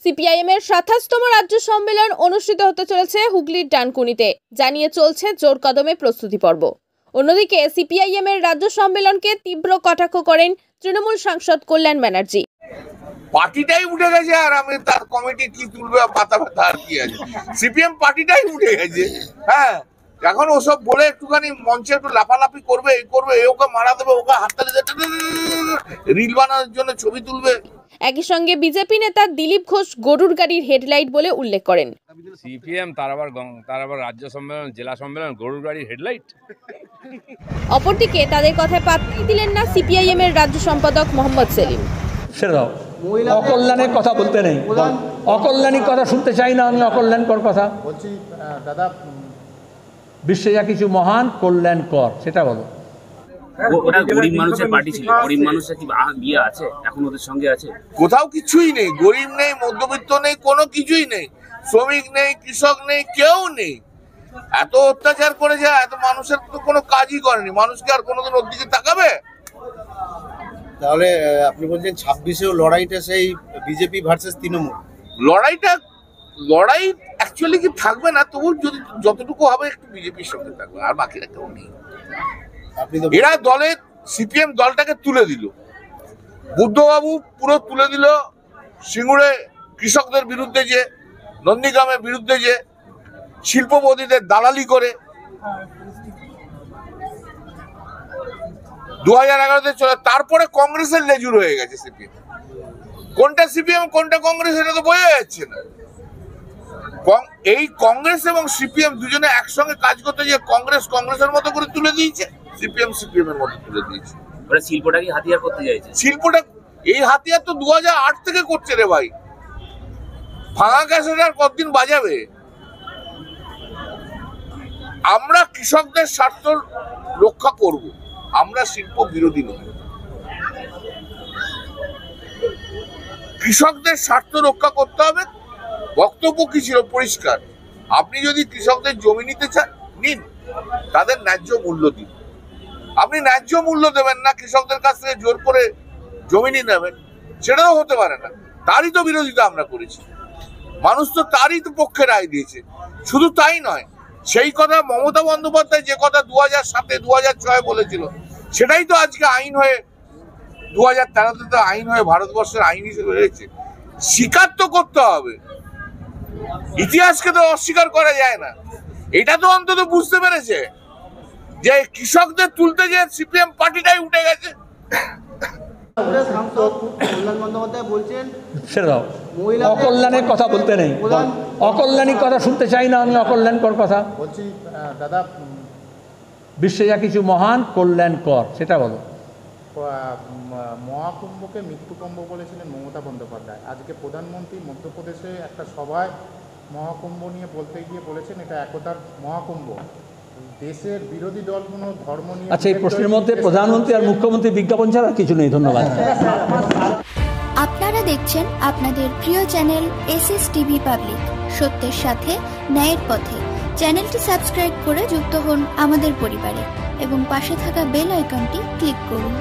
CPIM এর ২৭তম রাজ্য সম্মেলন অনুষ্ঠিত হতে চলেছে হুগলির ডানকুনিতে, জানিয়ে চলছে জোর কদমে প্রস্তুতি পর্ব। অন্যদিকে সিপিআইএম এর রাজ্য সম্মেলনকে তীব্র কটাক্ষ করেন তৃণমূল সাংসদ কল্যাণ ব্যানার্জি। পার্টিটাই উঠে গেছে, আর আমি তার কমিটি কি তুলবে পাতা পাতা আর কি আছে, সিপিএম পার্টিটাই উঠে গেছে। হ্যাঁ, এখন ওসব বলে একটুখানি মঞ্চে একটু লাফালাফি করবে, এই করবে, ওকে মারা দেবে, ওকে হাততালি রিল বানানোর জন্য ছবি তুলবে। একই সঙ্গে বিজেপি নেতা দিলীপ ঘোষ গরুর গাড়ির হেডলাইট বলে উল্লেখ করেন। সিপিএম তার আবার রাজ্য সম্মেলন, জেলা সম্মেলন, গরুর গাড়ির হেডলাইট। অপরদিকে তাদের কথায় পাত্তাই দিলেন না সিপিআইএম এর রাজ্য সম্পাদক মোহাম্মদ সেলিম। সেটাও অকল্যাণের কথা বলতে নেই, অকল্যাণের কথা শুনতে চাই না আমি। অকল্যাণকর কথা বলছি দাদা, বিশ্বে যা কিছু মহান কল্যাণ কর, সেটা বলো। ওটা গরিব মানুষের পার্টি ছিল, গরিব মানুষের কি বিয়ে আছে এখন ওদের সঙ্গে আছে? কোথাও কিছুই নেই, গরিব নেই, মধ্যবিত্ত নেই, কোনো কিছুই নেই, শ্রমিক নেই, কৃষক নেই, কেউ নেই। এত অত্যাচার করেছে, এত মানুষের তো কোনো কাজই করেনি। মানুষকে আর কোনোদিন ওর দিকে তাকাবে? তাহলে আপনি বলছেন 26-এও লড়াইটা সেই বিজেপি ভার্সেস তৃণমূল লড়াই অ্যাকচুয়ালি কি থাকবে না, তবু যদি যতটুকু হবে একটু বিজেপির সঙ্গে থাকবে, আর বাকিরা কেউ নেই। এরা দলের সিপিএম দলটাকে তুলে দিল, বুদ্ধবাবু পুরো তুলে দিল। সিঙ্গুরে কৃষকদের বিরুদ্ধে যে, নন্দীগ্রামের বিরুদ্ধে যে, শিল্পপতিদের দালালি করে 2011-তে চলে, তারপরে কংগ্রেসের লেজুর হয়ে গেছে সিপিএম। কোনটা সিপিএম কোনটা কংগ্রেস এটা তো বোঝা যাচ্ছে না। এই কংগ্রেস এবং সিপিএম দুজনে একসঙ্গে কাজ করতে গিয়ে কংগ্রেস কংগ্রেসের মতো করে তুলে দিয়েছে, সিপিএম সিপিএম এর মতো তুলে দিয়েছে। ওরা শিল্পটা কি হাতিয়ার করতে চাইছে? শিল্পটা এই হাতিয়ার তো 2008 থেকে করছে রে ভাই। ভাঙা ক্যাসেট আর কতদিন বাজাবে? আমরা কৃষকদের স্বার্থ রক্ষা করব, আমরা শিল্প বিরোধী নই। কৃষকদের স্বার্থ রক্ষা করতে হবে। বক্তব্য কি ছিল? পরিষ্কার। আপনি যদি কৃষকদের জমি নিতে চান নিন, তাদের ন্যায্য মূল্য দিন। আপনি ন্যায্য মূল্য দেবেন না, কৃষকদের কাছ থেকে জোর করে জমি নিয়ে নেবেন, সেটাও হতে পারে না। তারই তো বিরোধিতা আমরা করেছি। মানুষ তো তারই তো পক্ষে রায় দিয়েছে। শুধু তাই নয়, সেই কথা মমতা বন্দ্যোপাধ্যায় যে কথা 2007-এ 2006-এ বলেছিল, সেটাই তো আজকে আইন হয়ে 2013-তে তো আইন হয়ে ভারতবর্ষের আইন হিসেবে রয়েছে। স্বীকার তো করতে হবে, ইতিহাসকে তো অস্বীকার করা যায় না। এটা তো অন্তত বুঝতে পেরেছে যে কৃষকদের তুলতে গিয়ে সিপিএম পার্টিটাই উঠে গেছে। সেটাও অকল্যাণের কথা বলতে নেই, অকল্যাণের কথা শুনতে চাই না আমি। অকল্যাণকর কথা বলছি দাদা, বিশ্বে যা কিছু মহান কল্যাণ কর, সেটা বলো। মহাকুম্ভকে মৃত্যুকুম্ভ বলেছিলেন মমতা বন্দ্যোপাধ্যায়। আজকে প্রধানমন্ত্রী মধ্যপ্রদেশে একটা সভায় মহাকুম্ভ নিয়ে বলতে গিয়ে বলেছেন এটা একতার মহাকুম্ভ। দেশের বিরোধী দলগুলো ধর্ম নিয়ে। আচ্ছা, এই প্রশ্নের মধ্যে প্রধানমন্ত্রী আর মুখ্যমন্ত্রী বিজ্ঞাপন ছাড়া কিছু নেই। ধন্যবাদ। আপনারা দেখছেন আপনাদের প্রিয় চ্যানেল SSTV পাবলিক, সত্যের সাথে ন্যায়ের পথে। চ্যানেলটি সাবস্ক্রাইব করে যুক্ত হন আমাদের পরিবারে এবং পাশে থাকা বেল আইকনটি ক্লিক করুন।